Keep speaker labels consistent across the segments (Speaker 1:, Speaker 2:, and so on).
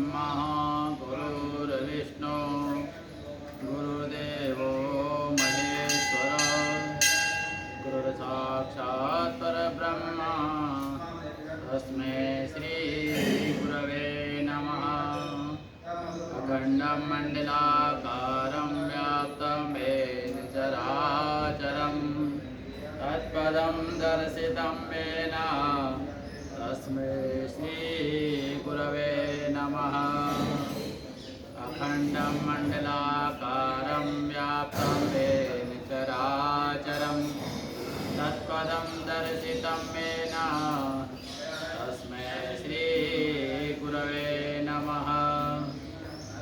Speaker 1: गुरुर्ब्रह्मा गुरुर्विष्णु गुरुदेवो महेश्वर गुरुर्साक्षात् परब्रह्म तस्मै श्रीगुरवे नमः। अखण्डं मण्डलाकारं व्याप्तं येन चराचरं तत्पदं दर्शितं येन तस्मै श्रीगुरवे नमः। अखण्डं मण्डलाकारं व्याप्तं येन चराचरं तत्पदं दर्शितं येन तस्मै श्रीगुरवे नमः।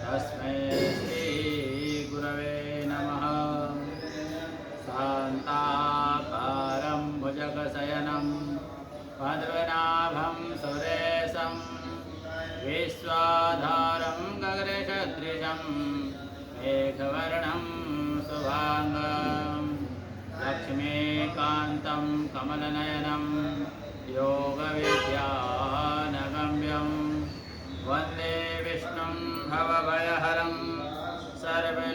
Speaker 1: तस्मै श्रीगुरवे नमः। शान्ताकारं भुजगशयनं पद्मनाभं सुरेशं विश्वाधारं गगनसदृशं मेघवर्णं शुभाङ्गं लक्ष्मीकान्तं कमलनयनं योगविद्यानगम्यं वन्दे विष्णुं भवभयहरं सर्वलोकैकनाथं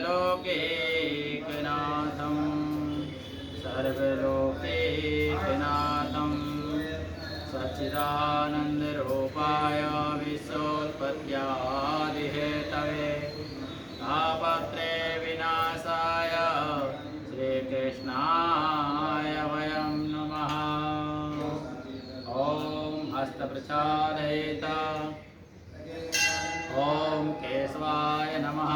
Speaker 1: सर्वलोकैकनाथं सच्चिदानन्दरूपाय विश्वोत्पत्त्यादिहेतवे तापत्रे विनाशाय श्रीकृष्णाय वयं नमः। ॐ हस्तप्रसादयेत। ॐ केशवाय नमः।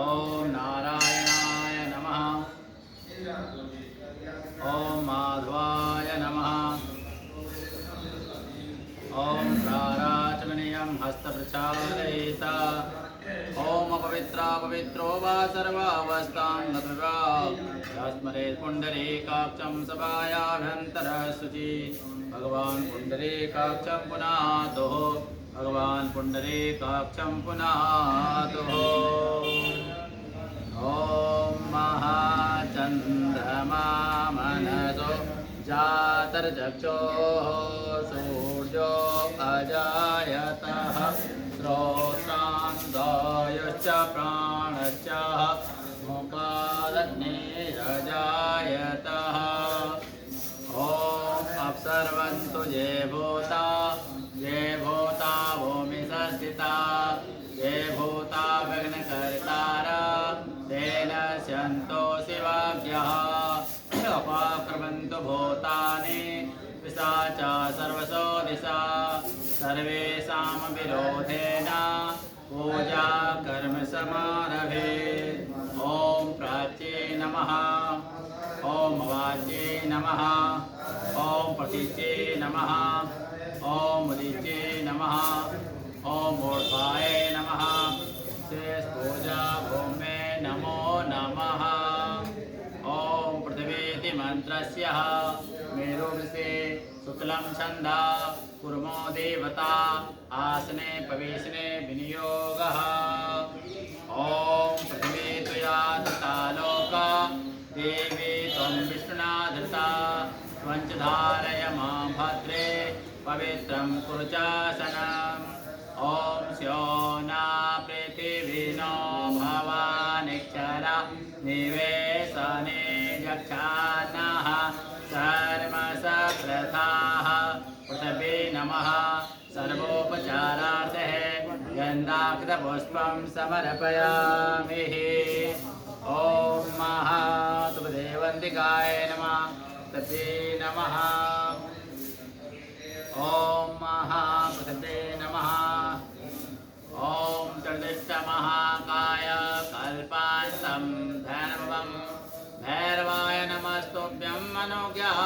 Speaker 1: ॐ नारायणाय नमः। ॐ माधवाय नमः। ॐ प्राराचमनीयं हस्तप्रसादयेत। ॐ अपवित्रा पवित्रो वा सर्वावस्थां गत्वा स्मरेत् पुण्डरीकाक्षं सभायाभ्यन्तरः शुचि। भगवान् पुण्डरीकाक्षं पुनातुः। भगवान् पुण्डरीकाक्षं पुनातुः। ॐ महाचन्द्रमा मनसो जातर्चक्षुः सूर्यो अजायतः श्रोत्रान्दयश्च प्राणश्च मुखादग्निरजायतः। ॐ अप्सर्वन्तु ये भूता भूमि संस्थिता ये भूता विघ्नकर्तारा तेन स्यन्तो शिवाभ्यः अपाक्रमन्तु भूतानि पिशाचा सर्वसो दिशा सर्वेषां विरोधेन पूजा कर्म समारभे। ॐ प्राच्ये नमः। ॐ वाच्ये नमः। ॐ पठिच्ये नमः। ॐ उदीच्ये नमः। ॐ ऊर्ध्वाय नमः। शेष पूजा भूमे नमो नमः। ॐ पृथिवीति मन्त्रस्य मेरुवृषे शुक्लं छन्दा कुर्मो देवता आसने पवेशने विनियोगः। ॐ पृथिवी त्वया धृता लोका देवी त्वं विष्णुना धृता त्वं च धारय मां भद्रे पवित्रं कुरु चासनम्। ॐ स्योना पृथिवीनो भवानिक्षरा निवेशने यक्षानः सर्वसकृताः पृथिवी नमः। सर्वोपचारार्थः गन्धाक्षतपुष्पं समर्पयामि। ॐ महातुदेवन्तिकाय नमः। तते नमः। ॐ महापृथ्वे नमः। ॐ चतुष्टमहाकाय कल्पान्तं धर्मं भैरवाय नमस्तुभ्यं मनोज्ञादातमरसे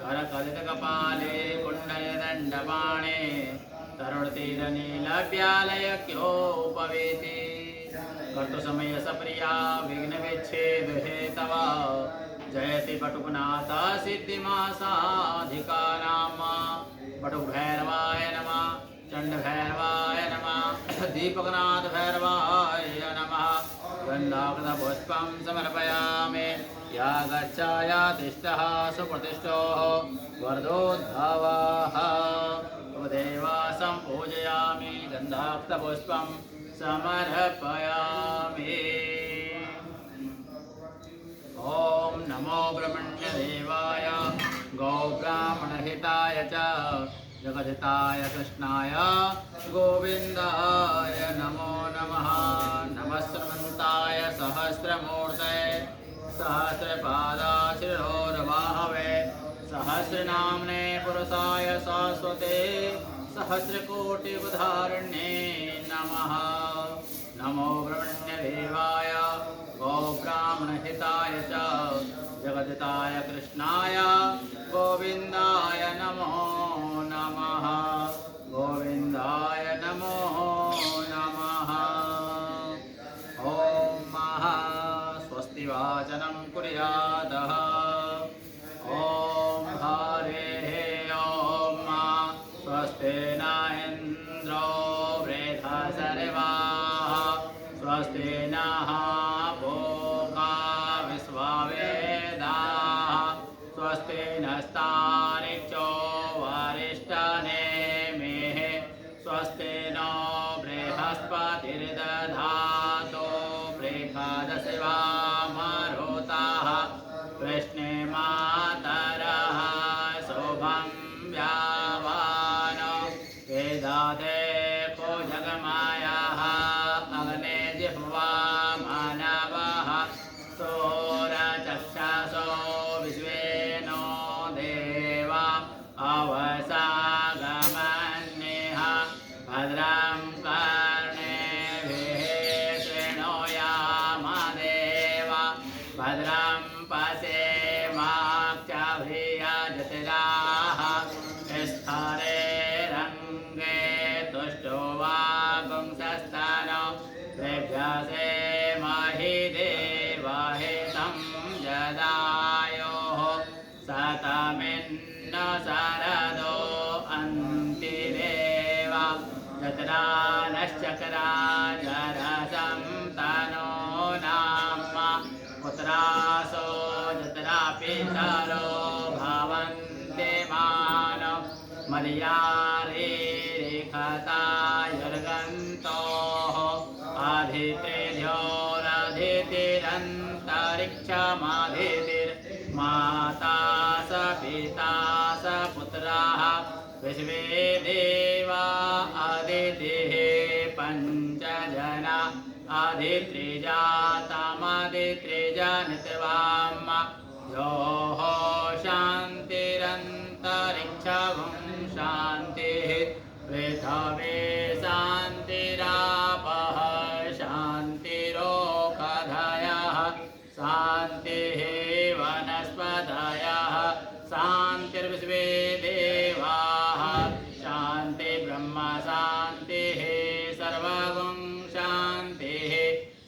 Speaker 1: करकलितकपाले कुण्डलदण्डपाणे तरुणतीरनीलव्यालयक्योपवेति कर्तुसमयसप्रिया विघ्नविच्छेदहेतवा जयति पटुकनाथा सिद्धिमासाधिका नाम। पटुभैरवाय नमः। चण्डभैरवाय नमः। दीपकनाथ भैरवाय नमः। गन्धाक्षतपुष्पं समर्पयामि। या गच्छाया तिष्ठः सुप्रतिष्ठो वर्धोद्भवः। भक्तपुष्पं समर्पयामि। ॐ नमो ब्रह्मण्यदेवाय गौब्राह्मणहिताय च जगद्धिताय कृष्णाय गोविन्दाय नमो नमः। नमस्सुमन्ताय सहस्रमूर्तये सहस्रपादाशिरोर्बाहवे सहस्रनाम्ने पुरुषाय शाश्वते सहस्रकोटिवधारण्ये नमः। नमो ब्रह्मण्यदेवाय गोब्राह्मणहिताय च जगद्धिताय कृष्णाय गोविन्दाय नमो नमः। गोविन्दाय नमो नमः। ॐ स्वस्ति वाचनं कुर्यादः। ॐ हरेः ॐ स्वस्ति न इन्द्रो वृद्धसर्वाः स्वस्ति नः भोगा विश्ववेदाः स्वस्ति नस्तारिक्षो वरिष्ठनेमिः स्वस्ति नो बृहस्पतिर्दधातु बृहदशिवा मरुताः कृष्णे मातरः शुभं व्यावानो वेदादे को जगमायाः अग्ने जिह्वा मानवः सोरचक्षसो विश्वेनो देवा अवसागमन्यः भद्रं कर्णेभिः शृणुयामदेवा भद्रं पश्येमाक्षभिर्यजत्राः स्थरेरङ्गे तुष्टो वा पुंसस्तनो प्रेभ्यसे महि देवहितं जदायोः शतमिन्न शरदो अन्तिरेव यत्रा नश्चक्रा जरसं तनो नाम पुत्रासो यत्रा पितरो भवन्ति मानव मर्यादेरिखतायुर्गन्तोः अधितिर्योरधितिरन्तरिक्षमाधितिर्माता स पिता स पुत्राः विश्वे देवा अदितिः पञ्चजना अधित्रिजातमधित्रिजनित्वाम् योः शान्तिरन्तरिक्षं शान्तिः पृथ्वी शान्तिरापः शान्तिरोषधयः शान्तिः वनस्पतयः शान्तिर्विश्वे देवाः शान्ति ब्रह्म शान्तिः सर्वगुं शान्तिः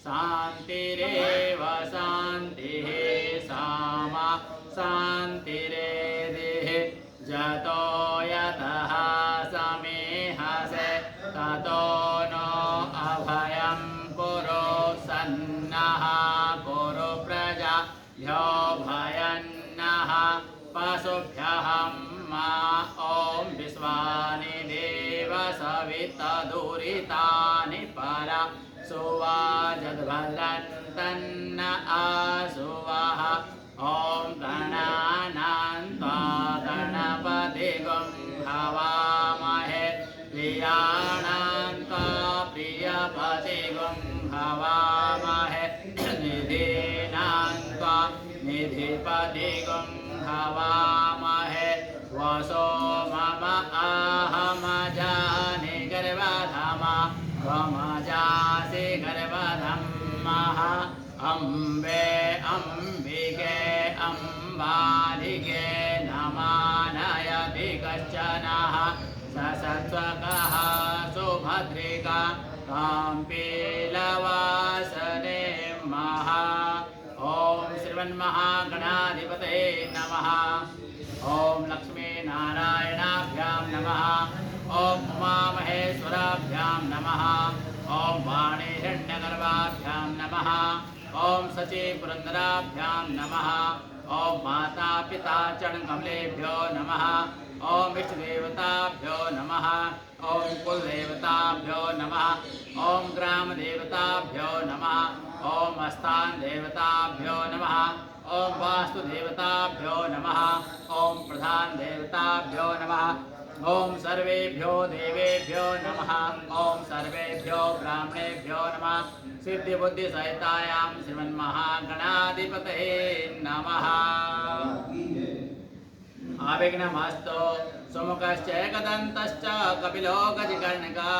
Speaker 1: शान्तिरेव शान्तिः सामा शान्तिरेधिः जतो यतः समेहसे ततो नो अभयं कुरु सन्नः कुरु प्रजाभ्यो भयन्नः पशुभ्यः मा ॐ विश्वानि देव सवितदुरितानि परा सुवाजद्भद्रन्तन्न आसुवः ॐ गणानान्त्वा गणपतिगुं हवामहे प्रियाणान्त्वा प्रियपतिगुं हवामहे निधीनान्त्वा निधिपतिगुं हवामहे वसो मम आहमजानि गर्वधमा त्वमजासि गर्वधम्मः अम्बे अम्बिके अम्बालिके नमानयति कश्चनः ससत्वकः सुभद्रिका काम्पीलवासने महा ॐ श्रीमन्महागणाधिपतये नमः। ॐ लक्ष्मीनारायणाभ्यां नमः। ॐ उमामहेश्वराभ्यां नमः। ॐ वाणीहिरण्यगर्भाभ्यां नमः। ॐ सचीपुरन्दराभ्यां नमः। ॐ माता पिता चरणकमलेभ्यो नमः। ओम इष्टदेवताभ्यो नमः ओम कुलदेवताभ्यो नमः ओम ग्रामदेवताभ्यो नमः ओम स्थान देवताभ्यो नमः ओम वास्तुदेवताभ्यो नमः ओम प्रधान देवताभ्यो नमः ओम सर्वेभ्यो देवेभ्यो नमः ओम सर्वेभ्यो ब्राह्मणेभ्यो नमः सिद्धि बुद्धि सहितायां श्रीमन्महागणाधिपतये नमः आविघ्नमस्तु सुमुखश्च एकदन्तश्च कपिलो गजकर्णिका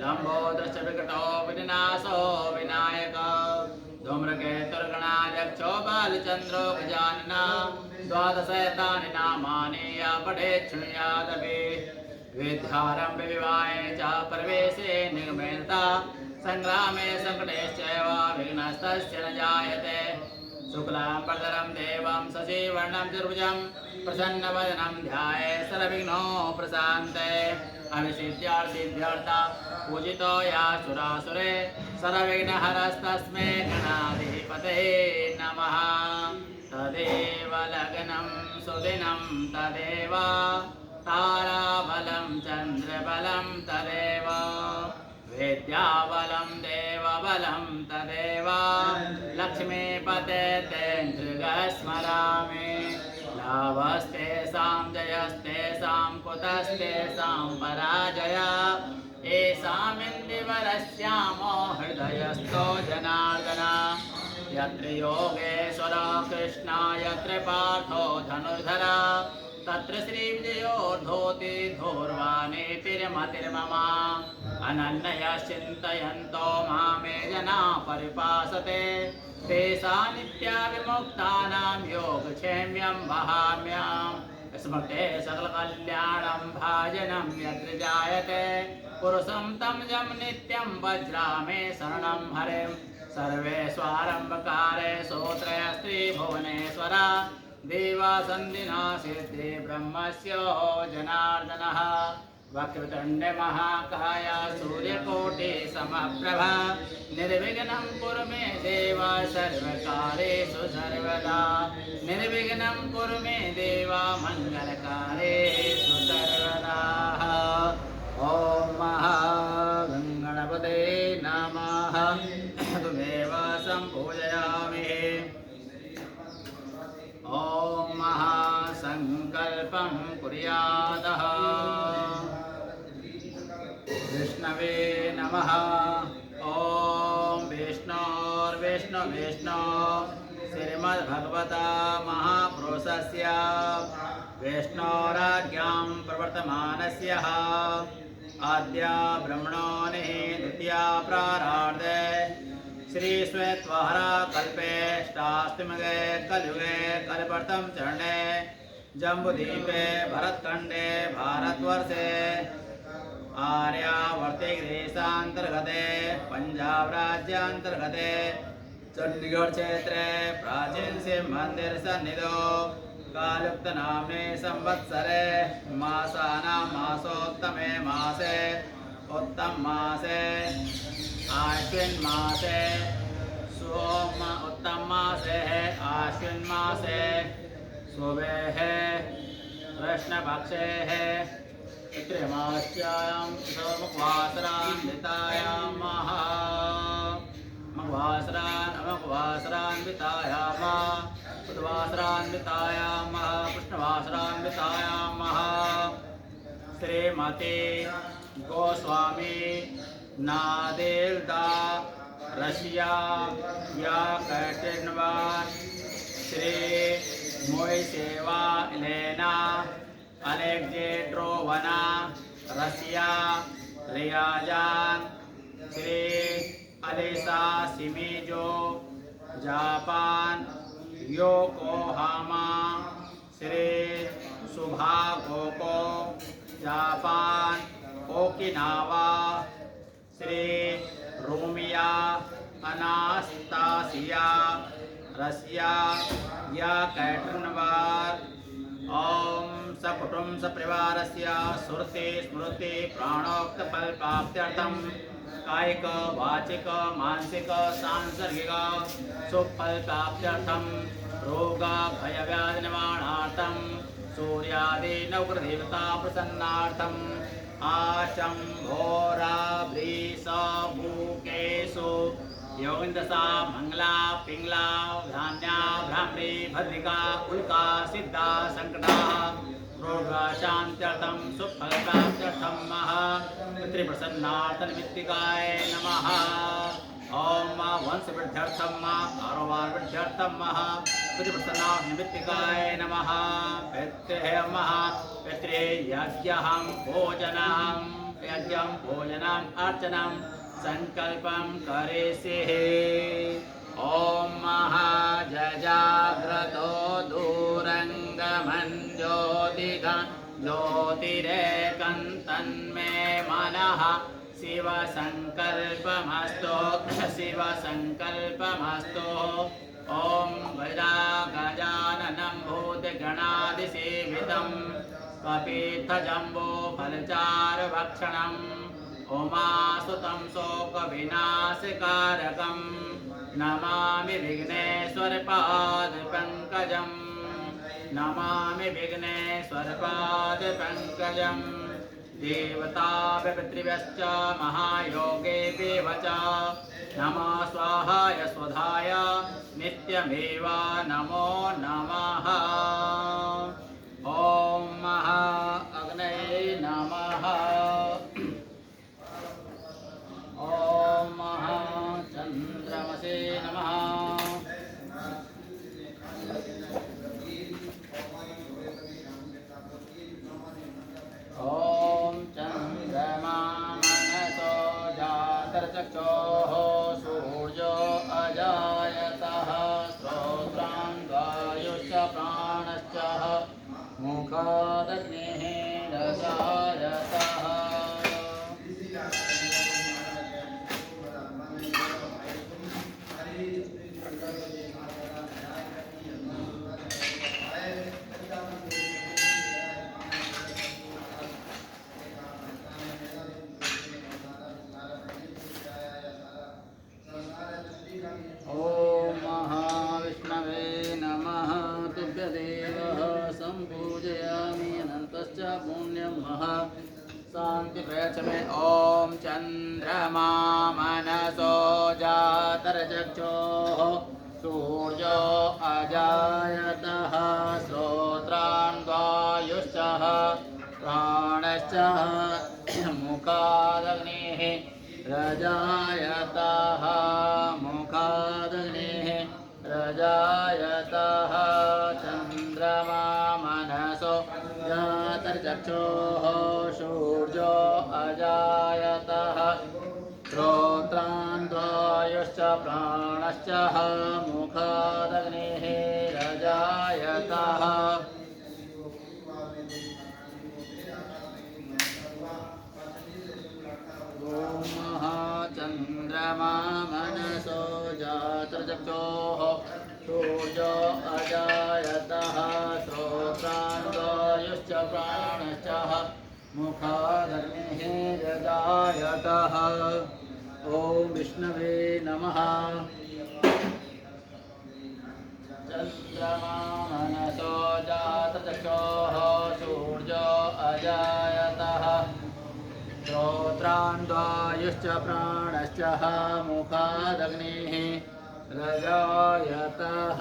Speaker 1: लम्बोदश्च विकटो विनाशो विनायक धूम्रकेतुर्गणाध्यक्षो बालचन्द्रो गजानना द्वादशैतानि नामानि या पठेत् शृणुयादपि विद्यारम्भे विवाहे च प्रवेशे निर्मेता संग्रामे संकटेश्चैव विघ्नस्तस्य न जायते शुक्लाम्बरधरं देवं शशिवर्णं चतुर्भुजं प्रसन्नवदनं ध्यायेत् सर्वविघ्नोपशान्तये अविसिद्ध्यार्थ पूजितो या सुरासुरे सर्वविघ्नहरस्तस्मै गणाधिपतये नमः तदेव लग्नं सुदिनं तदेव ताराबलं चन्द्रबलं तदेव विद्याबलं देवबलं तदेव लक्ष्मीपते ते स्मरामि लाभस्तेषां जयस्तेषां कुतस्तेषां पराजय येषामिन्दिवरस्यामो हृदयस्थो जनार्दन यत्र योगेश्वर कृष्ण यत्र पार्थो धनुर्धर तत्र श्रीविजयोर्धोति धूर्वाणीतिर्मतिर्मम अनन्यया चिन्तयन्तो मामे जना परिपासते तेषां नित्याविमुक्तानां योगक्षेम्यं वहाम्यहम् स्मृते सकलकल्याणं भाजनं यत्र जायते पुरुषं तं यं नित्यं वज्रामे शरणं हरें सर्वेष्वारम्भकारे सूत्रयस्त्री भुवनेश्वर देवासन्दिना सिद्धि ब्रह्मस्य जनार्दनः वक्रतुण्ड महाकाय सूर्यकोटि समप्रभा निर्विघ्नं कुरु मे देव सर्वकार्येषु सर्वदा निर्विघ्नं कुरु मे देव मङ्गलकार्येषु सर्वदा ॐ महागणपते नमः त्वमेव सम्पूजयामि ॐ महासङ्कल्पं कुर्यादः विष्णवे नमः ॐ विष्णु श्रीमद्भगवता महापुरुषस्य विष्णोराज्ञां प्रवर्तमानस्य आद्य ब्रह्मणोनिः द्वितीया प्रारार्धे श्रीश्वेतवाहरा कल्पे ष्टाष्टमगे कलयुगे कलिवर्तं चरणे जम्बूद्वीपे भरतखण्डे भारतवर्षे आर्यावर्ते देशान्तर्गते पंजाब राज्यान्तर्गते चंडीगढ़ क्षेत्रे प्राचीन शिव मंदिर सन्निधौ कालुक्त नाम्ने संवत्सरे मासानां मासोत्तमे मासे उत्तम मासे आश्विन मासे सोम उत्तम मासे आश्विन मासे शुभे है कृष्ण पक्षे है त्रिमास्यां मुखवासरान्वितायां मुखवासरान्वितायां बुधवासरान्वितायां कृष्णवासरान्वितायां श्रीमती गोस्वामी नादेल्दा रशिया या कैटनवार Shri Moiseeva Elena Alexandrovna Russia Ryazan Shri Alisa Shimizu Japan Yokohama Shri सुभा गोको जापान ओकिनावा श्री रोमिया अनास्तासिया रशिया या कैटनवार ओम सकुटुंब सपरिवारस्य सुरते स्मृति प्राणोक्तफलप्राप्त्यर्थं कायिक वाचिक मानसिक सांसर्गिक सुफलप्राप्त्यर्थं रोग भय व्याधि निवारणार्थं सूर्यादिनवग्रदेवता प्रसन्नार्थम् आशम्भोराभ्रीसभूकेषु योगिन्दसा मङ्गला पिङ्गला धान्या भ्राम्री भद्रिका उल्का सिद्धा सङ्कटा रोगशान्त्यर्थं सुफलप्राप्त्यर्थं पितृप्रसन्नार्थनिमित्तिकाय नमः। ओम वंशवृद्ध्यर्थं कारोबारवृद्ध्यर्थं पितृप्रसन्नार्थनिमित्तिकाय नमः। पितृयज्ञं भोजनम् अर्चनं संकल्पं करिष्ये। ओम महाजजाग्रतो दूरङ्गमं ज्योतिरेकं तन्मे मनः शिवसङ्कल्पमस्तु शिवसङ्कल्पमस्तु। ॐ गजाननं भूतगणादिसेवितं कपित्थजम्बूफलचारुभक्षणम् उमासुतं शोकविनाशकारकं नमामि विघ्नेश्वरपादपङ्कजं नमामि विघ्नेश्वरपादपङ्कजम्। देवतापितृभ्यश्च महायोगेभ्यः च नमः स्वाहाय स्वधाय नित्यमेव नमो नमः। ॐ महाअग्नये नमः। ॐ महाचन्द्रमसे नमः। ॐ चन्द्रमा मनसो जातर्चक्षोः सूर्यो अजायतः श्रोत्राङ्गायुश्च प्राणश्च मुखादग्निः रसायतः। ॐ महाविष्णवे नमः। तुभ्यदेवः सम्पूजयामि अनन्तश्च पुण्यं महा शान्तिप्रयच्छमे। ॐ चन्द्रमा मनसो जातर्चक्षोः सूर्यो अजायतः श्रोत्राण्वायुश्च प्राणश्च मुखादग्निः रजायतः मुखादग्निः रजायतः। चन्द्रमा मनसो जातर्चक्षोः सूर्यो अजायतः श्रोत्राण्वायुश्च प्राणश्च मुखादग्निः रजायतः। चन्द्रमा मनसो जातर्चक्षोः सूर्यो अजायतः श्रोत्राण्वायुश्च प्राणश्च मुखादग्निः रजायतः। ॐ विष्णवे नमः। चन्द्रमा मनसो जातर्चक्षोः सूर्यो अजायतः श्रोत्राण्वायुश्च प्राणश्च मुखादग्निः रजायतः।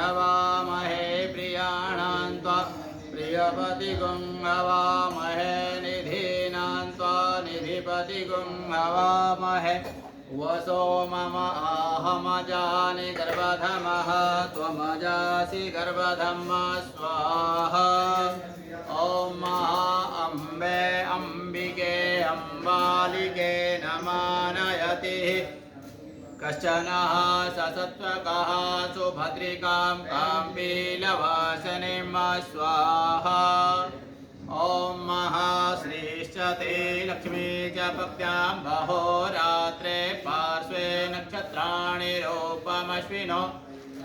Speaker 1: हवामहे प्रियाणां त्वा प्रियपतिगुं हवामहे निधीनां त्वा निधिपतिगुं हवामहे वसो मम आहमजानि गर्भधमः त्वमजासि गर्भधम स्वाहा ॐ महा अम्बे अम्बिके अम्बालिके नमानयति कश्चनः ससत्वकः सुभद्रिकां काम्पीलवासनिं स्वाहा ॐ महाश्रीश्च ते लक्ष्मी च पक्ष्यां बहोरात्रे पार्श्वे नक्षत्राणि रूपमश्विनो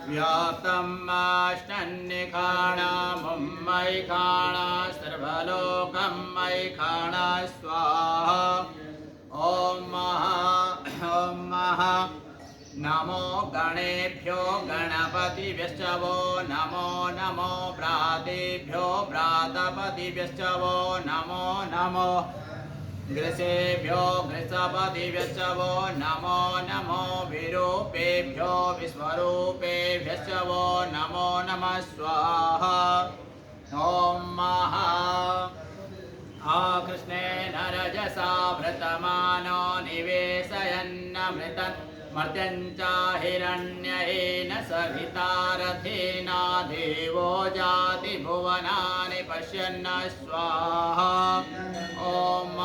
Speaker 1: व्याप्तम् अष्टन्निखाणां मैखाणा सर्वलोकं मैखाणा स्वाहा ॐ महा नमो गणेभ्यो गणपतिभ्यश्च वो नमो नमो भ्रातेभ्यो भ्रातपतिभ्यश्च वो नमो नमो गृसेभ्यो गृसपतिभ्यश्च वो नमो नमो विरूपेभ्यो विश्वरूपेभ्यश्च वो नमो नमः स्वाहा ॐ महा कृष्णेन रजसा भृतमानो निवेशयन्नमृतन् मर्त्यञ्च हिरण्येन सहिता रथेन देवो जाति भुवनानि पश्यन् स्वाहा ॐ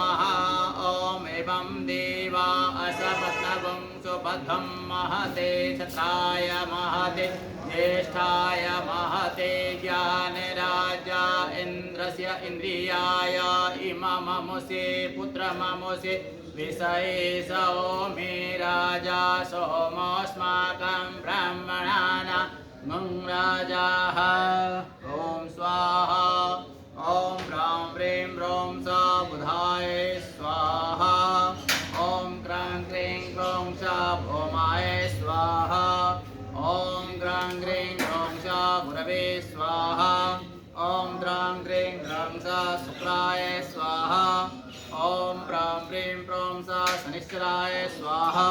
Speaker 1: ॐ एवं देवा असपत्नवं सुबद्धं महते क्षत्राय महते ज्येष्ठाय महते ज्ञानराजा इन्द्रस्य इन्द्रियाय इमममुषे पुत्रममुषे विषये सौमे राजा सोमोऽस्माकं ब्राह्मणानां राजाः ॐ स्वाहा ॐ ह्रां ह्रीं ह्रौं स बुधाय स्वाहा ॐ क्रां क्रीं क्लौं स भौमाय स्वाहा ॐ ग्रां ग्रीं ह्रौं स गुरवे स्वाहा ॐ द्रां ग्रीं ह्रौं स शुक्राय स्वाहा ॐ ह्रां ह्रीं ह्रौं स शनिश्चराय स्वाहा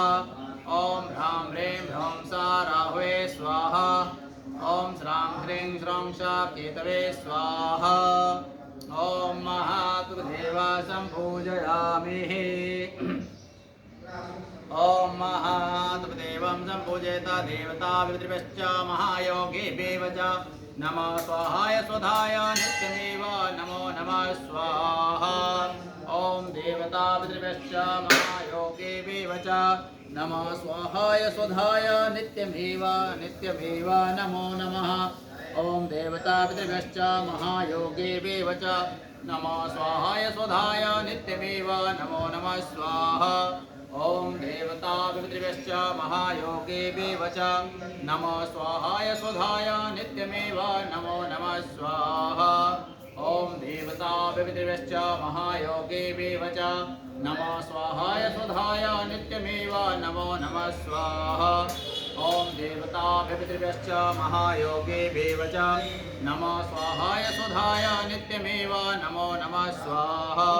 Speaker 1: ॐ ह्रां ह्रीं ह्रौं स राहवे स्वाहा ॐ श्रां ह्रीं श्रौं स केतवे स्वाहा ॐ महातुदेवा सम्पूजयामि ॐ महातुदेवं सम्पूजयत देवता विद्रिभश्च महायोगिभ्येव च नमः स्वाहाय स्वधाय नित्यमेव नमो नमः स्वाहा ॐ देवता विद्रिभश्च महायोगिभ्येव च नमः स्वाहाय स्वधाय नित्यमेव नित्यमेव नमो नमः ॐ देवता पितृभ्यश्च महायोगेभ्येव च नमः स्वाहाय स्वधाय नित्यमेव नमो नमः स्वाहा ॐ देवता पितृभ्यश्च महायोगेभ्येव च नमः स्वाहाय स्वधाय नित्यमेव नमो नमः स्वाहा ॐ देवता पितृभ्यश्च महायोगेभ्येव च नमः स्वाहाय स्वधाय नित्यमेव नमो नमः स्वाहा ॐ देवता पितृभ्यश्च महायोगेभ्येव च नमः स्वाहाय स्वधाय नित्यमेव नमो नमः स्वाहा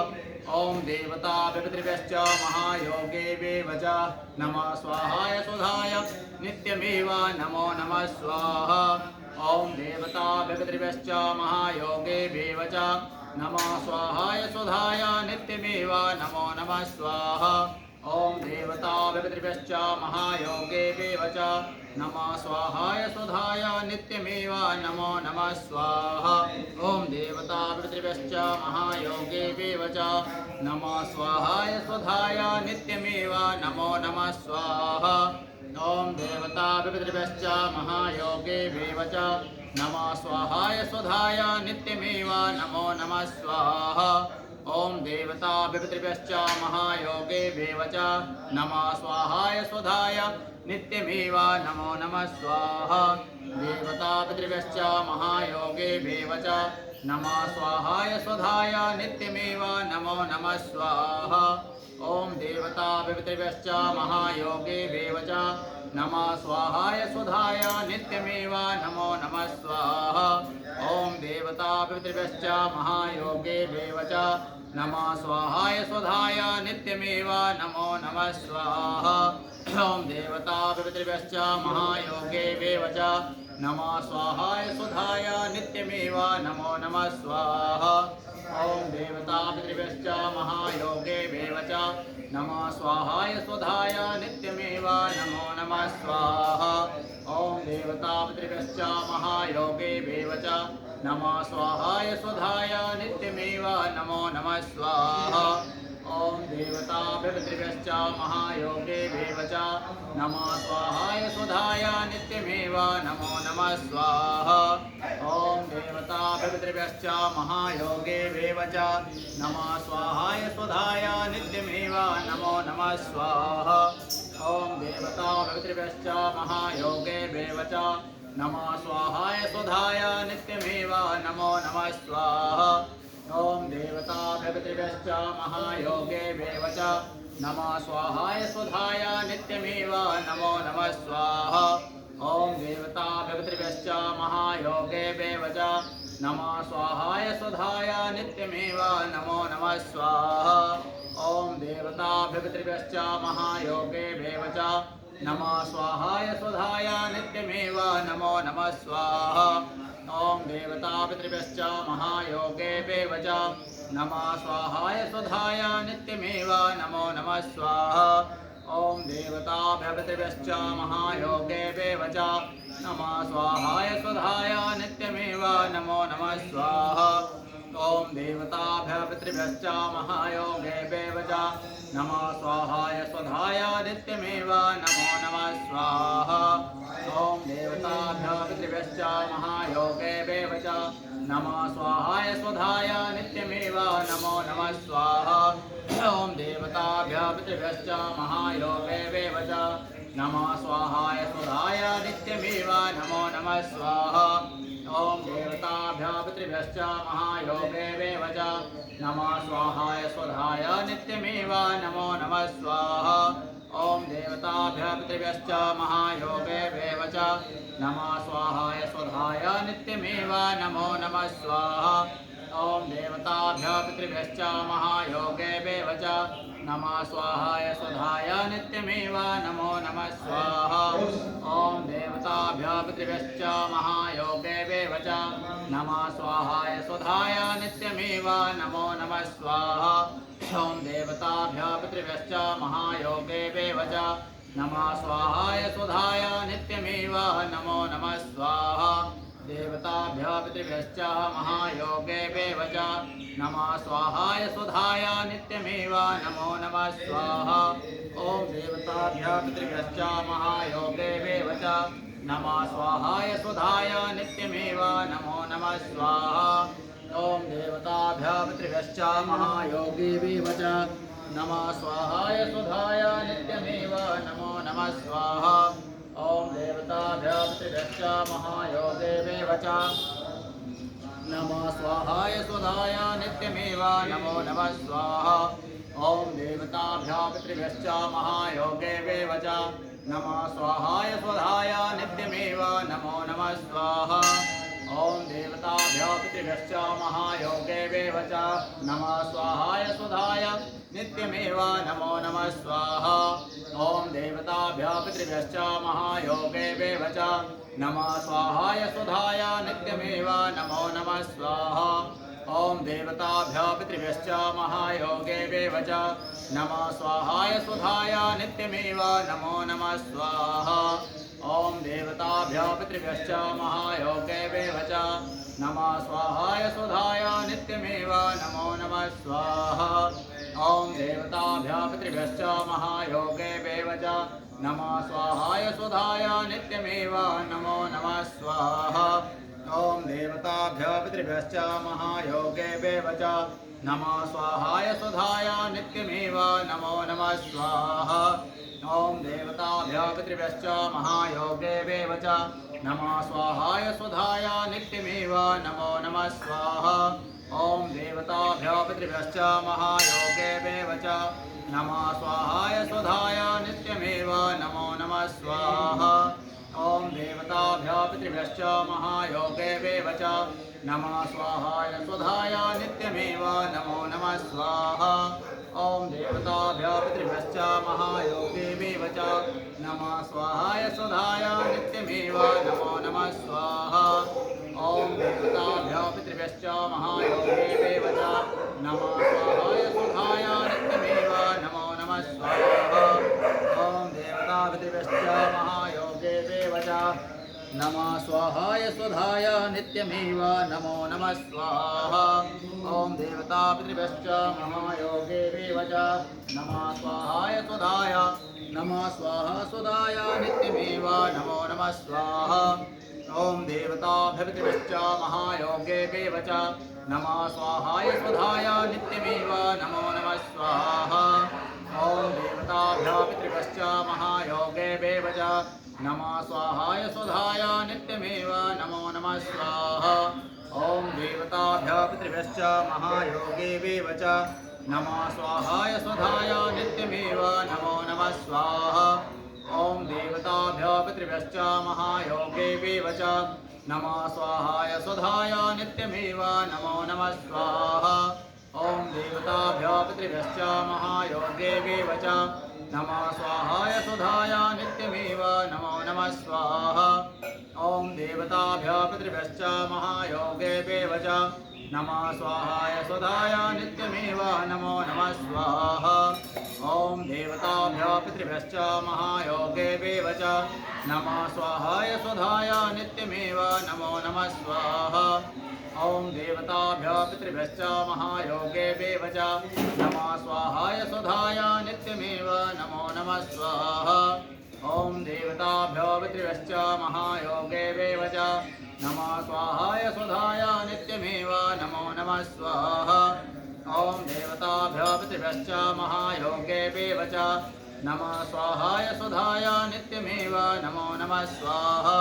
Speaker 1: ॐ देवता पितृभ्यश्च महायोगेभ्येव च नमः स्वाहाय स्वधाय नित्यमेव नमो नमः स्वाहा ॐ देवता पितृभ्यश्च महायोगेभ्येव च नमः स्वाहाय स्वधाय नित्यमेव नमो नमः स्वाहा ॐ देवता पितृभ्यश्च महायोगेभ्येव च नमः स्वाहाय स्वधाय नित्यमेव नमो नमः स्वाहा ॐ देवता पितृभ्यश्च महायोगेभ्येव च नमः स्वाहाय स्वधाय नित्यमेव नमो नमः स्वाहा ॐ देवता पितृभ्यश्च महायोगेभ्येव च नमः स्वाहाय स्वधाय नित्यमेव नमो नमः स्वाहा ॐ देवता पितृभ्यश्च महायोगेभ्येव च नमः स्वाहाय स्वधाय नित्यमेव नमो नमः स्वाहा देवता पितृभ्यश्च महायोगेभ्येव च नमः स्वाहाय स्वधाय नित्यमेव नमो नमः स्वाहा ॐ देवता पितृभ्यश्च महायोगेभ्येव च नमः स्वाहाय स्वधाय नित्यमेव नमो नमः स्वाहा ॐ देवता पितृभ्यश्च महायोगेभ्येव च नमः स्वाहाय स्वधाय नित्यमेव नमो नमः स्वाहा ॐ देवताभिपितृभ्यश्च महायोगेभ्यः च नमः स्वाहाय सुधाय नित्यमेव नमो नमः स्वाहा ॐ देवताभिपितृभ्यश्च महायोगेभ्यः च नमः स्वाहाय सुधाय नित्यमेव नमो नमः स्वाहा ॐ देवताभिपितृभ्यश्च महायोगेभ्यः च नमः स्वाहाय सुधाय नित्यमेव नमो नमः स्वाहा ॐ देवताभिपितृभ्यश्च महायोगेभ्यः च नमः स्वाहाय सुधाय नित्यमेव नमो नमः स्वाहा ॐ देवताभिपितृभ्यश्च महायोगेभ्यः च नमः स्वाहाय सुधाय नित्यमेव नमो नमः स्वाहा ॐ देवताभिपितृभ्यश्च महायोगेभ्यः च नमः स्वाहाय सुधाय नित्यमेव नमो नमः स्वाहा ॐ देवताभिपितृभ्यश्च महायोगेभ्यः च नमः स्वाहाय सुधाय नित्यमेव नमो नमः स्वाहा ॐ देवताभिपितृभ्यश्च महायोगेभ्यः च नमः स्वाहाय सुधाय नित्यमेव नमो नमः स्वाहा ॐ देवताभिपितृभ्यश्च महायोगेभ्यः च नमः स्वाहाय सुधाय नित्यमेव नमो नमः स्वाहा ॐ देवतापितृभ्यश्च महायोगेभ्यः च नमः स्वाहाय सुधाय नित्यमेव नमो नमः स्वाहा ॐ देवतापितृभ्यश्च महायोगेभ्यः च नमः स्वाहाय सुधाय नित्यमेव नमो नमः स्वाहा ॐ देवतापितृभ्यश्च महायोगेभ्यः च नमः स्वाहाय सुधाय नित्यमेव नमो नमः स्वाहा ॐ देवतापितृभ्यश्च महायोगेभ्यः च नमः स्वाहाय सुधाय नित्यमेव नमो नमः स्वाहा ॐ देवतापितृभ्यश्च महायोगेभ्यः च नमः स्वाहाय सुधाय नित्यमेव नमो नमः स्वाहा ॐ देवतापितृभ्यश्च महायोगेभ्यः च नमः स्वाहाय सुधाय नित्यमेव नमो नमः स्वाहा ॐ देवतापितृभ्यश्च महायोगेभ्यः च नमः स्वाहाय सुधाय नित्यमेव नमो नमः स्वाहा ॐ देवतापितृभ्यश्च महायोगेभ्यः च नमः स्वाहाय सुधाय नित्यमेव नमो नमः स्वाहा ॐ देवतापितृभ्यश्च महायोगेभ्यः च नमः स्वाहाय सुधाय नित्यमेव नमो नमः स्वाहा ॐ देवतापितृभ्यश्च महायोगेभ्यः च नमः स्वाहाय सुधाय नित्यमेव नमो नमः स्वाहा देवतापितृभ्यश्च महायोगेभ्यः च नमः स्वाहाय सुधाय नित्यमेव नमो नमः स्वाहा ॐ देवतापितृभ्यश्च महायोगेभ्यः च नमः स्वाहाय सुधाय नित्यमेव नमो नमः स्वाहा ॐ देवतापितृभ्यश्च महायोगेभ्यः च नमः स्वाहाय सुधाय नित्यमेव नमो नमः स्वाहा ॐ देवतापितृभ्यश्च महायोगेभ्यः च नमः स्वाहाय सुधाय नित्यमेव नमो नमः स्वाहा ॐ देवतापितृभ्यश्च महायोगेभ्यः च नमः स्वाहाय सुधाय नित्यमेव नमो नमः स्वाहा ॐ देवतापितृभ्यश्च महायोगेभ्यः च नमः स्वाहाय सुधाय नित्यमेव नमो नमः स्वाहा ॐ देवतापितृभ्यश्च महायोगेभ्यः च नमः स्वाहाय सुधाय नित्यमेव नमो नमः स्वाहा ॐ देवतापितृभ्यश्च महायोगेभ्यः च नमः स्वाहाय सुधाय नित्यमेव नमो नमः स्वाहा ॐ देवतापितृभ्यश्च महायोगेभ्यः च नमः स्वाहाय सुधाय नित्यमेव नमो नमः स्वाहा ॐ देवतापितृभ्यश्च महायोगेभ्यः च नमः स्वाहाय सुधाय नित्यमेव नमो नमः स्वाहा ॐ देवतापितृभ्यश्च महायोगेभ्यः च नमः स्वाहाय सुधाय नित्यमेव नमो नमः स्वाहा ॐ देवतापितृभ्यश्च महायोगेभ्यः च नमः स्वाहाय सुधाय नित्यमेव नमो नमः स्वाहा ॐ देवतापितृभ्यश्च महायोगेभ्यः च नमः स्वाहाय सुधाय नित्यमेव नमो नमः स्वाहा ॐ देवतापितृभ्यश्च महायोगेभ्यः च नमः स्वाहाय सुधाय नित्यमेव नमो नमः स्वाहा ॐ देवताभ्यः पितृभ्यश्च महायोगेभ्यः च नमः स्वाहाय स्वधाय नित्यमेव नमो नमः स्वाहा ॐ देवताभ्यः पितृभ्यश्च महायोगेभ्यः च नमः स्वाहाय स्वधाय नित्यमेव नमो नमः स्वाहा ॐ देवताभ्यश्च महायोगेभ्यः च नमः स्वाहाय स्वधाय नित्यमेव नमो नमः स्वाहा ॐ देवता पितृभ्यश्च महायोगेभ्यः च नमः स्वाहाय स्वधाय नमः स्वाहा स्वधाय नित्यमेव नमो नमः स्वाहा ॐ देवताभ्यः पितृभ्यश्च महायोगेभ्यः च नमः स्वाहाय स्वधाय नित्यमेव नमो नमः स्वाहा ॐ देवताभ्यः पितृभ्यश्च महायोगेभ्यः च नमः स्वाहाय स्वधाय नित्यमेव नमो नमः स्वाहा ॐ देवताभ्यः पितृभ्यश्च महायोगेभ्यः च नमः स्वाहाय स्वधाय नित्यमेव नमो नमः स्वाहा ॐ देवताभ्यः पितृभ्यश्च महायोगेभ्यः च नमः स्वाहाय स्वधाय नित्यमेव नमो नमः स्वाहा ॐ देवताभ्यः पितृभ्यश्च महायोगेभ्यः च नमः स्वाहाय स्वधाय नित्यमेव नमो नमः स्वाहा ॐ देवताभ्यः पितृभ्यश्च महायोगेभ्यः च नमः स्वाहाय स्वधाय नित्यमेव नमो नमः स्वाहा ॐ देवताभ्यः पितृभ्यश्च महायोगेभ्यः च नमः स्वाहाय स्वधाय नित्यमेव नमो नमः स्वाहा ॐ देवताभ्यः पितृभ्यश्च महायोगेभ्यः च नमः स्वाहाय स्वधाय नित्यमेव नमो नमः स्वाहा ॐ देवताभ्यः पितृभ्यश्च महायोगेभ्यः च नमः स्वाहाय स्वधाय नित्यमेव नमो नमः स्वाहा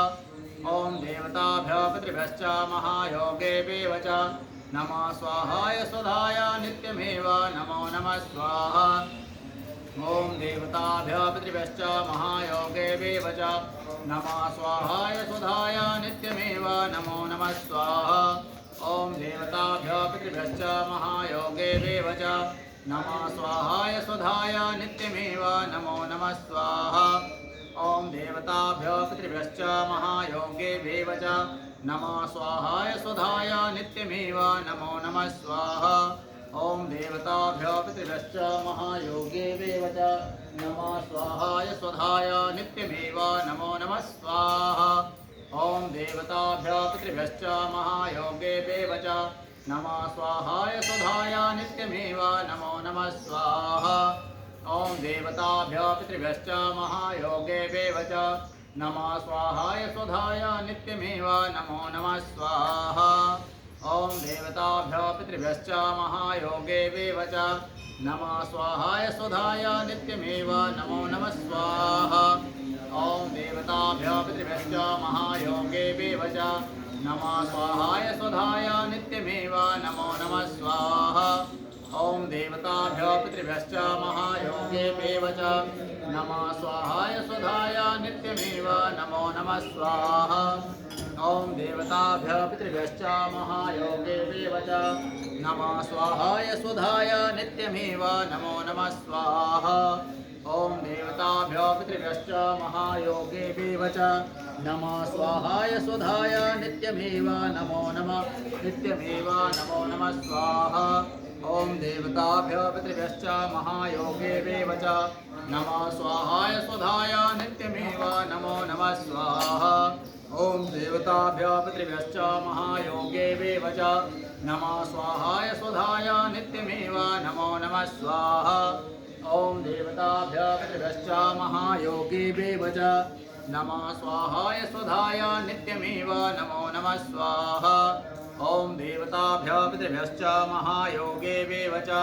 Speaker 1: ॐ देवताभ्यः पितृभ्यश्च महायोगेभ्यः च नमः स्वाहाय स्वधाय नित्यमेव नमो नमः स्वाहा ॐ देवताभ्यः पितृभ्यश्च महायोगेभ्यः च नमः स्वाहाय स्वधाय नित्यमेव नमो नमः स्वाहा ॐ देवताभ्यः पितृभ्यश्च महायोगेभ्यः च नमः स्वाहाय स्वधाय नित्यमेव नमो नमः स्वाहा ॐ देवताभ्यः पितृभ्यश्च महायोगेभ्यः च नमः स्वाहाय स्वधाय नित्यमेव नमो नमः स्वाहा ॐ देवताभ्यः पितृभ्यश्च महायोगेभ्यः च नमः स्वाहाय स्वधाय नित्यमेव नमो नमः स्वाहा ॐ देवताभ्यः पितृभ्यश्च महायोगेभ्यः च नमः स्वाहाय स्वधाय नित्यमेव नमो नमः स्वाहा ॐ देवताभ्यः पितृभ्यश्च महायोगेभ्यः च नमः स्वाहाय स्वधाय नित्यमेव नमो नमः स्वाहा ॐ देवताभ्यः पितृभ्यश्च महायोगेभ्यः च नमः स्वाहाय स्वधाय नित्यमेव नमो नमः स्वाहा ॐ देवताभ्यः पितृभ्यश्च महायोगेभ्यः च नमः स्वाहाय स्वधाय नित्यमेव नमो नमः स्वाहा ॐ देवताभ्यः पितृभ्यश्च महायोगेभ्यः च नमः स्वाहाय स्वधाय नित्यमेव नमो नमः स्वाहा ॐ देवताभ्यः पितृभ्यश्च महायोगेभ्यः च नमः स्वाहाय स्वधाय नित्यमेव नमो नमः स्वाहा ॐ देवताभ्यः पितृभ्यश्च महायोगेभ्यः च नमः स्वाहाय स्वधाय नित्यमेव नमो नमः स्वाहा ॐ देवताभ्यः पितृभ्यश्च महायोगेभ्यः च नमः स्वाहाय स्वधाय नित्यमेव नमो नमः स्वाहा ॐ देवताभ्यः पितृभ्यश्च महायोगेभ्यः च नमः स्वाहाय स्वधाय नित्यमेव नमो नमः स्वाहा ॐ देवताभ्यः पितृभ्यश्च महायोगेभ्यः च नमः स्वाहाय स्वधाय नित्यमेव नमो नमः स्वाहा ॐ देवताभ्यः पितृभ्यश्च महायोगेभ्यः च नमः स्वाहाय स्वधाय नित्यमेव नमो नमः स्वाहा ॐ देवताभ्यः पितृभ्यश्च महायोगेभ्यः च